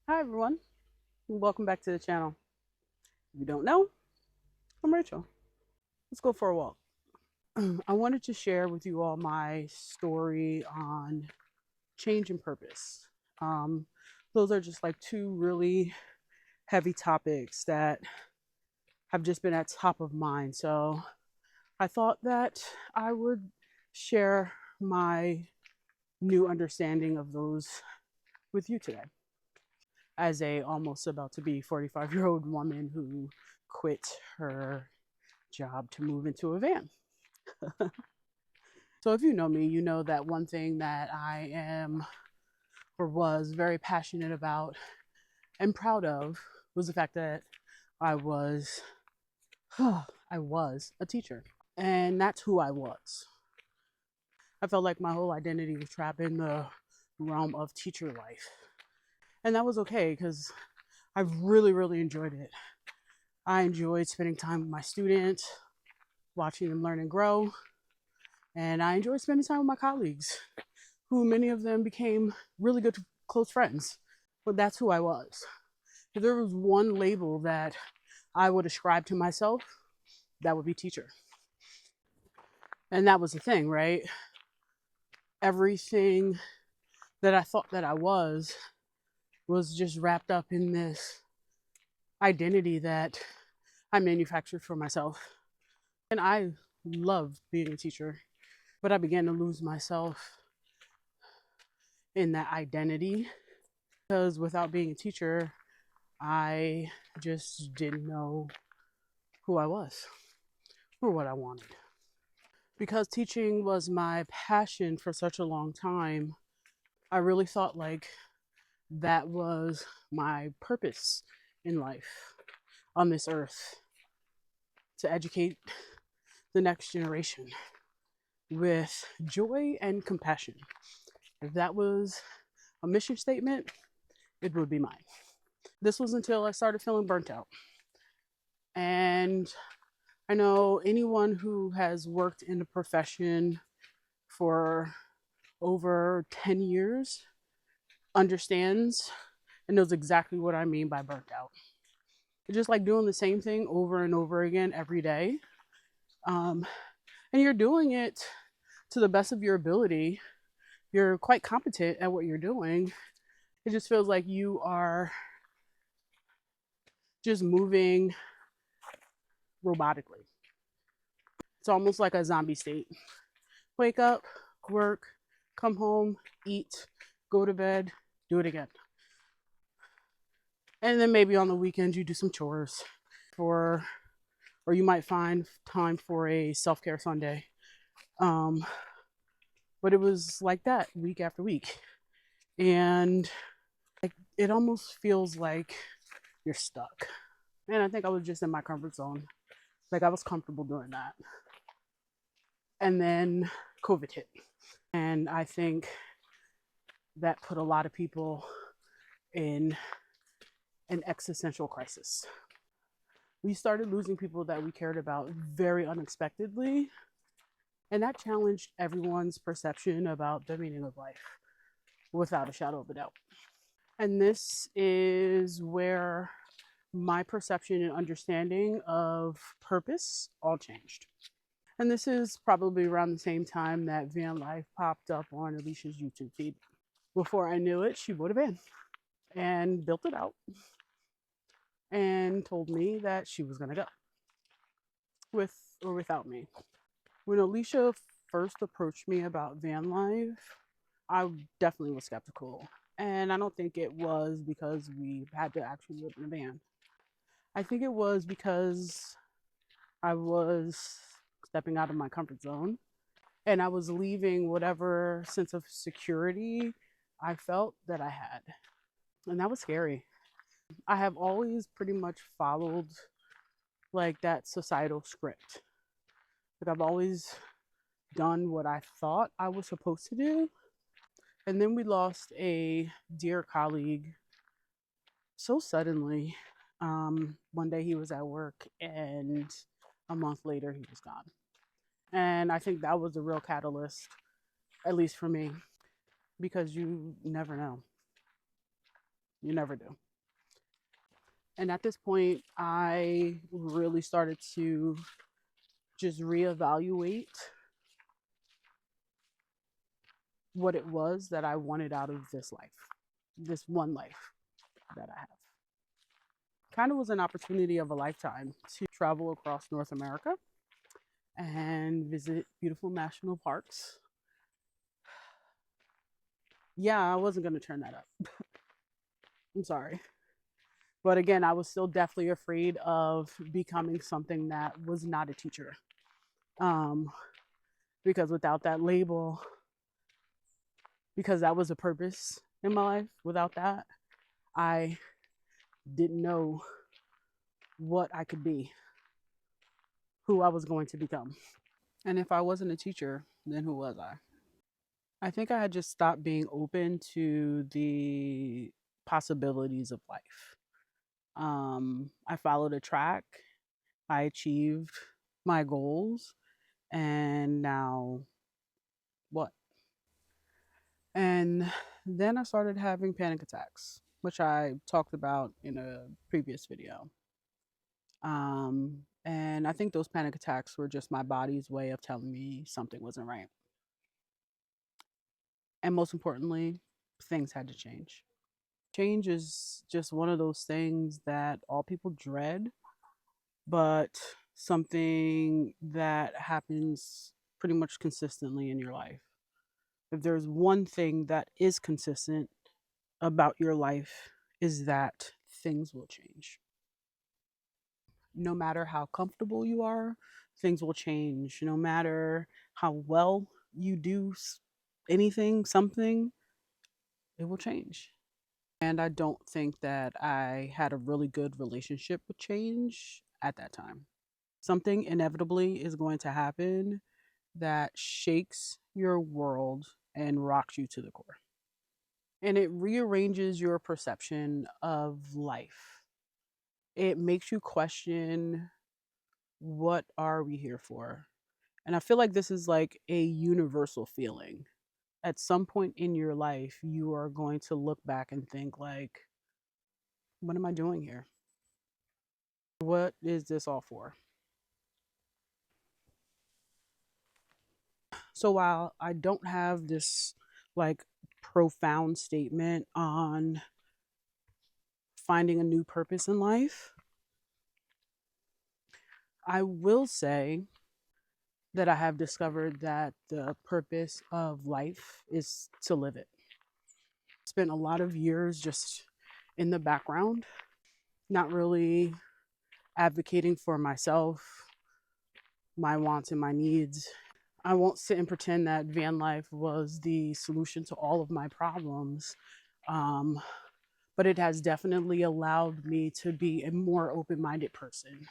Hi everyone, welcome back to the channel. If you don't know, I'm Rachel. Let's go for a walk. I wanted to share with you all my story on change and purpose. Um, those are just like two really heavy topics that have just been at top of mind. So I thought that I would share my new understanding of those with you today. As a almost about to be 45-year-old woman who quit her job to move into a van. So if you know me, you know that one thing that I am or was very passionate about and proud of was the fact that I was I was a teacher. And that's who I was. I felt like my whole identity was trapped in the realm of teacher life. And that was okay because I really enjoyed it. I enjoyed spending time with my students, watching them learn and grow. And I enjoyed spending time with my colleagues, who many of them became really good close friends. But that's who I was. If there was one label that I would ascribe to myself, that would be teacher. And that was the thing, right? Everything that I thought that I was just wrapped up in this identity that I manufactured for myself. And I loved being a teacher, but I began to lose myself in that identity because without being a teacher, I just didn't know who I was or what I wanted. Because teaching was my passion for such a long time, I really thought like that was my purpose in life on this earth, to educate the next generation with joy and compassion. If that was a mission statement, it would be mine. This was until I started feeling burnt out. And I know anyone who has worked in a profession for over 10 years understands and knows exactly what I mean by burnt out. It's just like doing the same thing over and over again every day. Um, and you're doing it to the best of your ability. You're quite competent at what you're doing. It just feels like you are just moving robotically. It's almost like a zombie state. Wake up, work, come home, eat, go to bed, do it again. And then maybe on the weekends you do some chores for, or you might find time for a self-care Sunday. Um, but it was like that week after week. And like it almost feels like you're stuck. And I think I was just in my comfort zone. Like I was comfortable doing that. And then COVID hit. And I think that put a lot of people in an existential crisis. We started losing people that we cared about very unexpectedly. And that challenged everyone's perception about the meaning of life without a shadow of a doubt. And this is where my perception and understanding of purpose all changed. And this is probably around the same time that van life popped up on Alicia's YouTube feed. Before I knew it, she bought a van and built it out and told me that she was going to go with or without me. When Alicia first approached me about van life, I definitely was skeptical. And I don't think it was because we had to actually live in a van. I think it was because I was stepping out of my comfort zone and I was leaving whatever sense of security I felt that I had. And that was scary. I have always pretty much followed like that societal script. Like I've always done what I thought I was supposed to do. And then we lost a dear colleague so suddenly. One day he was at work, and a month later he was gone. And I think that was the real catalyst, at least for me, because you never know. You never do. And at this point, I really started to just reevaluate what it was that I wanted out of this life, this one life that I have. Kind of was an opportunity of a lifetime to travel across North America and visit beautiful national parks. Yeah, I wasn't going to turn that up. I'm sorry. But again, I was still definitely afraid of becoming something that was not a teacher. Um, because without that label, because that was a purpose in my life, without that, I didn't know what I could be, who I was going to become. And if I wasn't a teacher, then who was I? I think I had just stopped being open to the possibilities of life. I followed a track, I achieved my goals, and now what? And then I started having panic attacks, which I talked about in a previous video. And I think those panic attacks were just my body's way of telling me something wasn't right. And most importantly, things had to change. Change is just one of those things that all people dread, but something that happens pretty much consistently in your life. If there's one thing that is consistent about your life, is that things will change. No matter how comfortable you are, things will change. No matter how well you do anything, something, it will change. And I don't think that I had a really good relationship with change at that time. Something inevitably is going to happen that shakes your world and rocks you to the core. And it rearranges your perception of life. It makes you question, what are we here for? And I feel like this is like a universal feeling. At some point in your life, you are going to look back and think like, what am I doing here? What is this all for? So while I don't have this like profound statement on finding a new purpose in life, I will say that I have discovered that the purpose of life is to live it. Spent a lot of years just in the background, not really advocating for myself, my wants and my needs. I won't sit and pretend that van life was the solution to all of my problems. Um, but it has definitely allowed me to be a more open-minded person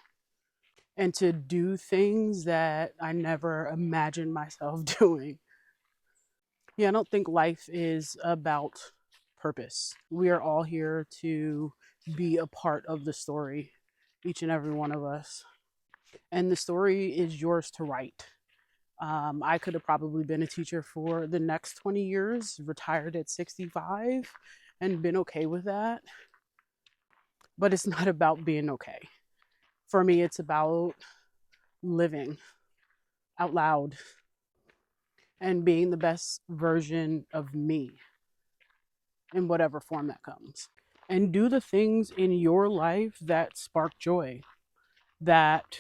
and to do things that I never imagined myself doing. Yeah, I don't think life is about purpose. We are all here to be a part of the story, each and every one of us. And the story is yours to write. I could have probably been a teacher for the next 20 years, retired at 65, and been okay with that. But it's not about being okay. For me, it's about living out loud and being the best version of me in whatever form that comes. And do the things in your life that spark joy, that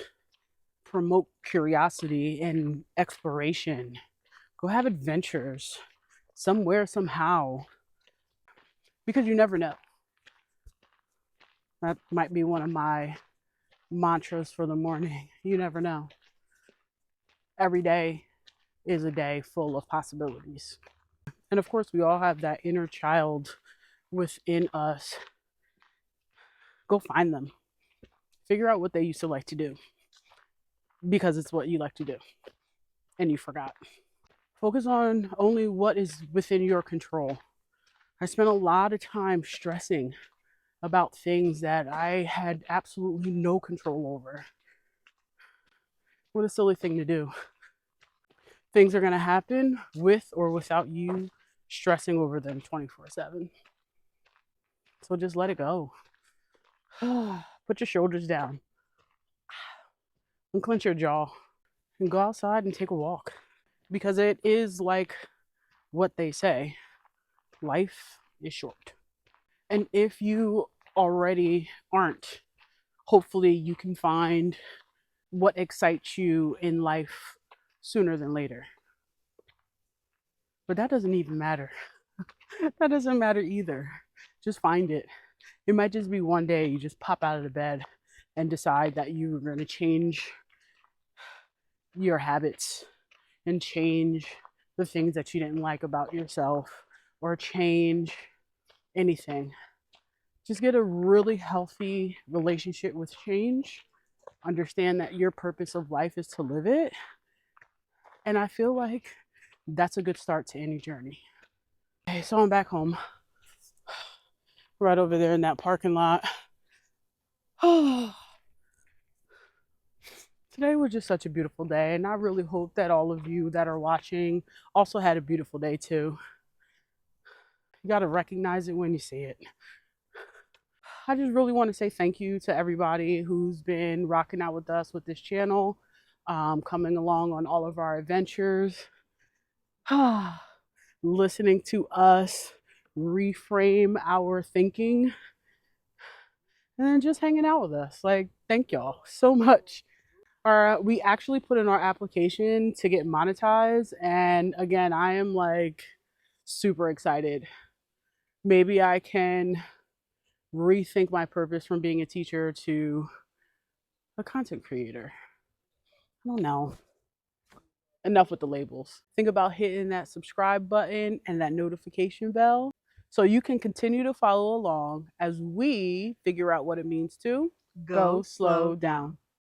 promote curiosity and exploration. Go have adventures somewhere, somehow, because you never know. That might be one of my mantras for the morning. You never know. Every day is a day full of possibilities. And of course, we all have that inner child within us. Go find them. Figure out what they used to like to do because it's what you like to do and you forgot. Focus on only what is within your control. I spent a lot of time stressing about things that I had absolutely no control over. What a silly thing to do. Things are going to happen with or without you stressing over them 24/7. So just let it go. Put your shoulders down and clench your jaw and go outside and take a walk. Because it is like what they say, life is short. And if you already aren't, hopefully you can find what excites you in life sooner than later. But that doesn't even matter. That doesn't matter either. Just find it. It might just be one day you just pop out of the bed and decide that you're going to change your habits and change the things that you didn't like about yourself or change anything. Just get a really healthy relationship with change. Understand that your purpose of life is to live it. And I feel like that's a good start to any journey. Okay, so I'm back home, right over there in that parking lot. Today was just such a beautiful day, and I really hope that all of you that are watching also had a beautiful day too. You got to recognize it when you see it. I just really want to say thank you to everybody who's been rocking out with us with this channel, coming along on all of our adventures, listening to us reframe our thinking, and then just hanging out with us. Like, thank y'all so much. We actually put in our application to get monetized, and again, I am like super excited. Maybe I can rethink my purpose from being a teacher to a content creator. I don't know. Enough with the labels. Think about hitting that subscribe button and that notification bell so you can continue to follow along as we figure out what it means to go slow down.